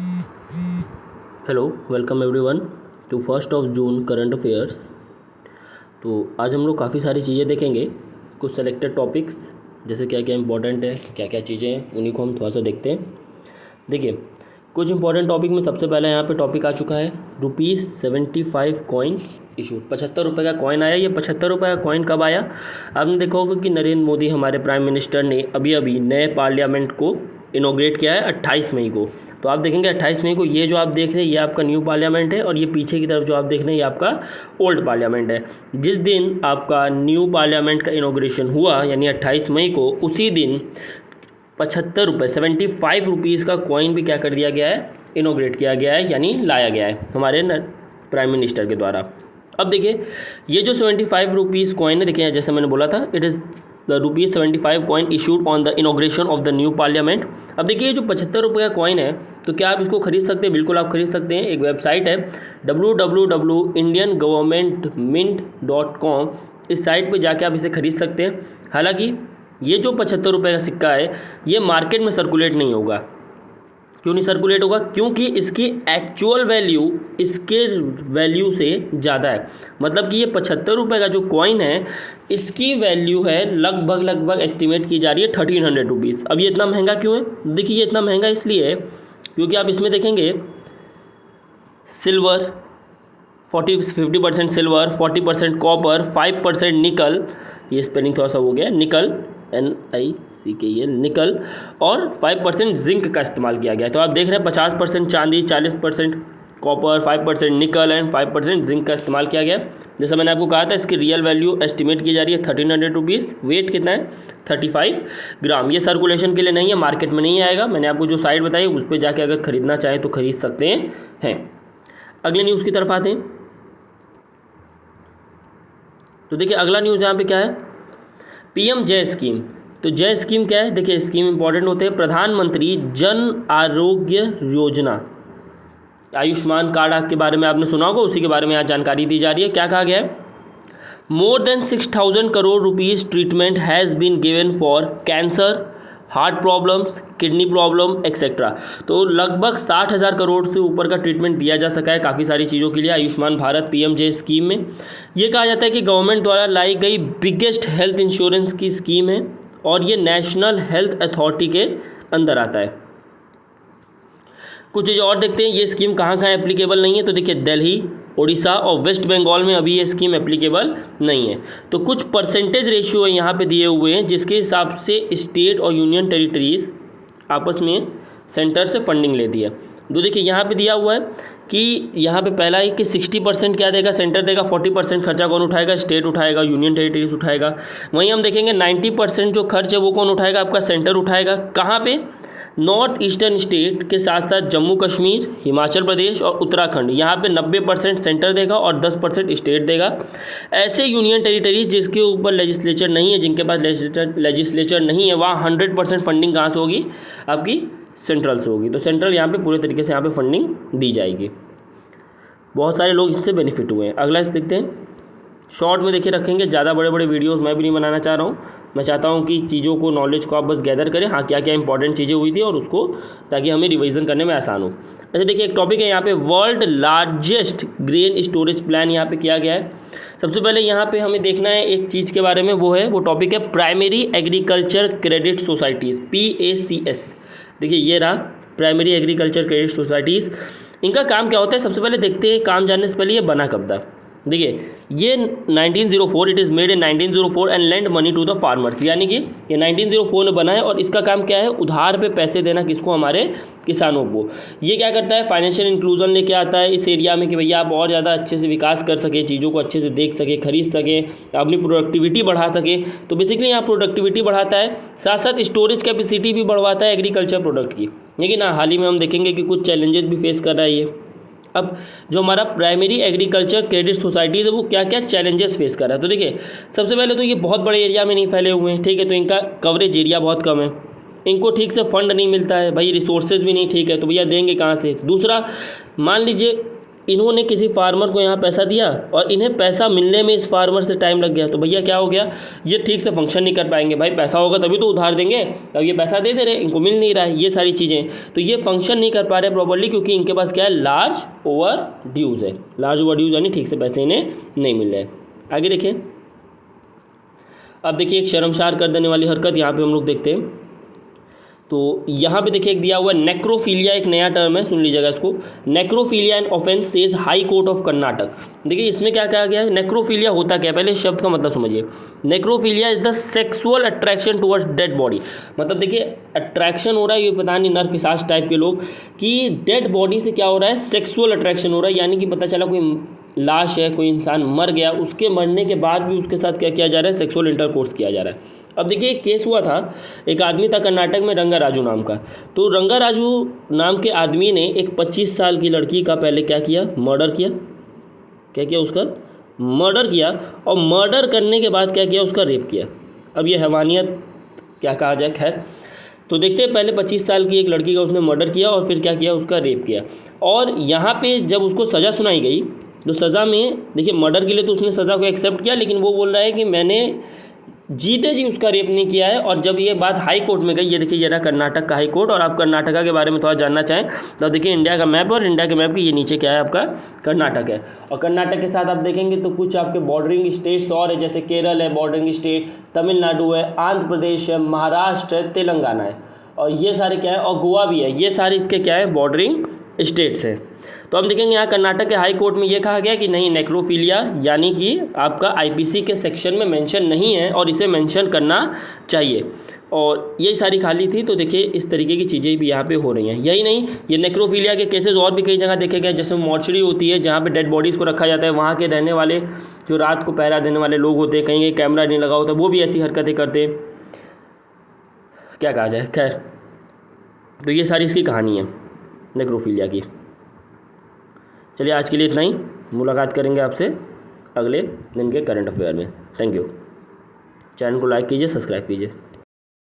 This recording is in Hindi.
Hello, welcome everyone to 1 June current affairs. तो आज हम लोग काफ़ी सारी चीज़ें देखेंगे, कुछ सेलेक्टेड टॉपिक्स जैसे क्या क्या इंपॉर्टेंट है, क्या क्या चीज़ें हैं, उन्हीं को हम थोड़ा सा देखते हैं। देखिए, कुछ इंपॉर्टेंट टॉपिक में सबसे पहले यहाँ पे टॉपिक आ चुका है ₹75 कॉइन इशूड। 75 रुपये का कॉइन आया। ये 75 रुपये का कॉइन कब आया? आपने देखा होगा कि नरेंद्र मोदी हमारे प्राइम मिनिस्टर ने अभी अभी नए पार्लियामेंट को इनॉग्रेट किया है 28 मई को। तो आप देखेंगे 28 मई को ये जो आप देख रहे हैं ये आपका न्यू पार्लियामेंट है, और ये पीछे की तरफ जो आप देख रहे हैं ये आपका ओल्ड पार्लियामेंट है। जिस दिन आपका न्यू पार्लियामेंट का इनॉग्रेशन हुआ यानी 28 मई को, उसी दिन 75 रुपीज़ का कॉइन भी क्या कर दिया गया है, इनॉग्रेट किया गया है, यानी लाया गया है हमारे प्राइम मिनिस्टर के द्वारा। अब देखिए, ये जो 75 रुपीज़ कॉइन है, देखिए जैसे मैंने बोला था, it is the ₹75 coin issued on the inauguration of the new parliament. अब देखिए, ये जो 75 रुपये का कॉइन है, तो क्या आप इसको खरीद सकते हैं? बिल्कुल आप खरीद सकते हैं। एक वेबसाइट है www.indiangovernmentmint.com। इस साइट पे जाके आप इसे खरीद सकते हैं। हालांकि ये जो 75 रुपये का सिक्का है ये मार्केट में सर्कुलेट नहीं होगा। क्यों नहीं सर्कुलेट होगा? क्योंकि इसकी एक्चुअल वैल्यू इसके वैल्यू से ज़्यादा है। मतलब कि ये 75 रुपये का जो कॉइन है इसकी वैल्यू है लगभग एस्टिमेट की जा रही है 1300 रुपीज़। अब ये इतना महंगा क्यों है? देखिए, ये इतना महंगा इसलिए है क्योंकि आप इसमें देखेंगे सिल्वर 50% सिल्वर, 40% कॉपर, 5% निकल, ये स्पेलिंग थोड़ा सा हो गया, निकल NICKL निकल, और 5% जिंक का इस्तेमाल किया गया है। तो आप देख रहे हैं 50% चांदी, 40% कॉपर, 5% निकल एंड 5% जिंक का इस्तेमाल किया गया है। जैसा मैंने आपको कहा था, इसकी रियल वैल्यू एस्टिमेट की जा रही है 1300 रुपीज़। वेट कितना है? 35 ग्राम। ये सर्कुलेशन के लिए नहीं है, मार्केट में नहीं आएगा। मैंने आपको जो साइट बताई उस पर जाके अगर खरीदना चाहें तो खरीद सकते हैं। अगले न्यूज़ की तरफ आते हैं। तो देखिए, अगला न्यूज़ यहाँ पे क्या है, PM जय स्कीम। तो जय स्कीम क्या है? देखिए, स्कीम इंपॉर्टेंट होते हैं। प्रधानमंत्री जन आरोग्य योजना, आयुष्मान कार्ड के बारे में आपने सुना होगा, उसी के बारे में यहाँ जानकारी दी जा रही है। क्या कहा गया है? More than 6000 crore rupees treatment has been given for cancer, heart problems, kidney problem etcetera. तो लगभग 60,000 करोड़ से ऊपर का ट्रीटमेंट दिया जा सका है काफ़ी सारी चीज़ों के लिए आयुष्मान भारत PM जय स्कीम में। ये कहा जाता है कि गवर्नमेंट द्वारा लाई गई बिगेस्ट हेल्थ इंश्योरेंस की स्कीम है, और ये नेशनल हेल्थ अथॉरिटी के अंदर आता है। कुछ चीज़ और देखते हैं, ये स्कीम कहाँ कहाँ एप्लीकेबल नहीं है। तो देखिए, दिल्ली, उड़ीसा और वेस्ट बंगाल में अभी ये स्कीम एप्लीकेबल नहीं है। तो कुछ परसेंटेज रेशियो यहाँ पे दिए हुए हैं जिसके हिसाब से स्टेट और यूनियन टेरिटरीज आपस में सेंटर से फंडिंग लेती है। तो देखिए, यहाँ पे दिया हुआ है कि यहाँ पे पहला है कि 60% क्या देगा, सेंटर देगा, 40% खर्चा कौन उठाएगा, स्टेट उठाएगा, यूनियन टेरिटरीज उठाएगा। वहीं हम देखेंगे 90% जो खर्च है वो कौन उठाएगा, आपका सेंटर उठाएगा। कहाँ पे? नॉर्थ ईस्टर्न स्टेट के साथ साथ जम्मू कश्मीर, हिमाचल प्रदेश और उत्तराखंड, यहाँ पे 90% सेंटर देगा और 10% स्टेट देगा। ऐसे यूनियन टेरिटरीज जिसके ऊपर लेजिस्लेचर नहीं है, जिनके पास लेजिस्लेचर नहीं है, वहाँ 100% फंडिंग कहाँ से होगी, आपकी सेंट्रल से होगी। तो सेंट्रल यहाँ पे पूरे तरीके से यहाँ पे फंडिंग दी जाएगी। बहुत सारे लोग इससे बेनिफिट हुए हैं। अगला देखते हैं, शॉर्ट में देखिए रखेंगे, ज़्यादा बड़े बड़े वीडियोस मैं भी नहीं बनाना चाह रहा हूँ। मैं चाहता हूँ कि चीज़ों को, नॉलेज को आप बस गैदर करें, हाँ क्या क्या इंपॉर्टेंट चीज़ें हुई थी और उसको, ताकि हमें रिवीजन करने में आसान हो। अच्छा देखिए, एक टॉपिक है यहाँ पे, world largest grain storage plan यहाँ पे किया गया है। सबसे पहले यहाँ पे हमें देखना है एक चीज़ के बारे में, वो टॉपिक है primary agriculture credit societies, PACS। देखिए, ये रहा प्राइमरी एग्रीकल्चर क्रेडिट सोसाइटीज़। इनका काम क्या होता है, सबसे पहले देखते हैं काम जानने से पहले ये बना कब था। देखिए, ये 1904, it is made in 1904 and lend money to the farmers, यानी कि ये 1904 में बना है, और इसका काम क्या है, उधार पे पैसे देना किसको, हमारे किसानों को। ये क्या करता है, फाइनेंशियल इंक्लूजन लेके आता है इस एरिया में कि भैया आप और ज़्यादा अच्छे से विकास कर सकें, चीज़ों को अच्छे से देख सकें, खरीद सकें, अपनी प्रोडक्टिविटी बढ़ा सकें। तो बेसिकली यहाँ प्रोडक्टिविटी बढ़ाता है, साथ साथ स्टोरेज कैपेसिटी भी बढ़वाता है एग्रीकल्चर प्रोडक्ट की। लेकिन हाल ही में हम देखेंगे कि कुछ चैलेंजेस भी फेस कर रहा है ये। अब जो हमारा प्राइमरी एग्रीकल्चर क्रेडिट सोसाइटीज़ है वो क्या क्या चैलेंजेस फेस कर रहा है। तो देखिए, सबसे पहले तो ये बहुत बड़े एरिया में नहीं फैले हुए हैं, ठीक है, तो इनका कवरेज एरिया बहुत कम है, इनको ठीक से फंड नहीं मिलता है, भाई रिसोर्सेज भी नहीं ठीक है, तो भैया देंगे कहाँ से। दूसरा, मान लीजिए इन्होंने किसी फार्मर को यहाँ पैसा दिया और इन्हें पैसा मिलने में इस फार्मर से टाइम लग गया, तो भैया क्या हो गया, ये ठीक से फंक्शन नहीं कर पाएंगे। भाई पैसा होगा तभी तो उधार देंगे, अब ये पैसा दे रहे हैं, इनको मिल नहीं रहा है, ये सारी चीज़ें, तो ये फंक्शन नहीं कर पा रहे प्रॉपर्ली, क्योंकि इनके पास क्या है, लार्ज ओवर ड्यूज है। लार्ज ओवर ड्यूज यानी ठीक से पैसे इन्हें नहीं मिल रहे हैं। आगे देखिए, अब देखिए एक शर्मसार कर देने वाली हरकत यहाँ पे हम लोग देखते हैं। तो यहाँ पे देखिए एक दिया हुआ नेक्रोफीलिया, एक नया टर्म है, सुन लीजिएगा इसको। Necrophilia and offence says high court of Karnataka. देखिए इसमें क्या कहा गया है, नेक्रोफीलिया होता क्या है, पहले इस शब्द का मतलब समझिए। Necrophilia is the sexual attraction towards dead body. मतलब देखिए अट्रैक्शन हो रहा है, ये पता नहीं नर पिशाच टाइप के लोग, कि डेड बॉडी से क्या हो रहा है, सेक्सुअल अट्रैक्शन हो रहा है। यानी कि पता चला कोई लाश है, कोई इंसान मर गया, उसके मरने के बाद भी उसके साथ क्या किया जा रहा है, सेक्सुअल इंटरकोर्स किया जा रहा है। अब देखिए एक केस हुआ था, एक आदमी था कर्नाटक में रंगा राजू नाम का। तो रंगा राजू नाम के आदमी ने एक 25 साल की लड़की का पहले क्या किया, मर्डर किया। क्या किया, उसका मर्डर किया, और मर्डर करने के बाद क्या किया, उसका रेप किया। अब ये हैवानियत क्या कहा जाए, खैर तो देखते हैं। पहले 25 साल की एक लड़की का उसने मर्डर किया और फिर क्या किया, उसका रेप किया। और यहाँ पे जब उसको सज़ा सुनाई गई, तो सज़ा में देखिए मर्डर के लिए तो उसने सज़ा को एक्सेप्ट किया, लेकिन वो बोल रहा है कि मैंने जीते जी उसका रेप नहीं किया है। और जब ये बात हाई कोर्ट में गई, ये देखिए ये रहा कर्नाटक का हाई कोर्ट। और आप कर्नाटका के बारे में थोड़ा जानना चाहें तो देखिए इंडिया का मैप, और इंडिया के मैप के ये नीचे क्या है, आपका कर्नाटक है। और कर्नाटक के साथ आप देखेंगे तो कुछ आपके बॉर्डरिंग स्टेट्स और है, जैसे केरल है बॉर्डरिंग स्टेट, तमिलनाडु है, आंध्र प्रदेश है, महाराष्ट्र है, तेलंगाना है, और ये सारे क्या है, और गोवा भी है, ये सारे इसके क्या है, बॉर्डरिंग स्टेट्स हैं। तो हम देखेंगे यहाँ कर्नाटक के हाई कोर्ट में ये कहा गया कि नहीं, नेक्रोफीलिया यानी कि आपका आईपीसी के सेक्शन में मेंशन नहीं है और इसे मेंशन करना चाहिए, और ये सारी खाली थी। तो देखिए इस तरीके की चीज़ें भी यहाँ पे हो रही हैं। यही नहीं, ये नेक्रोफीलिया के केसेस और भी कई जगह देखे गए, जैसे मॉर्चरी होती है जहाँ पे डेड बॉडीज़ को रखा जाता है, वहाँ के रहने वाले जो रात को पहरा देने वाले लोग होते हैं, कहीं कहीं कैमरा नहीं लगा होता, वो भी ऐसी हरकतें करते हैं, क्या कहा जाए, खैर। तो ये सारी इसकी कहानी है नेक्रोफीलिया की। चलिए आज के लिए इतना ही, मुलाकात करेंगे आपसे अगले दिन के करंट अफेयर में। Thank you. चैनल को लाइक कीजिए, सब्सक्राइब कीजिए।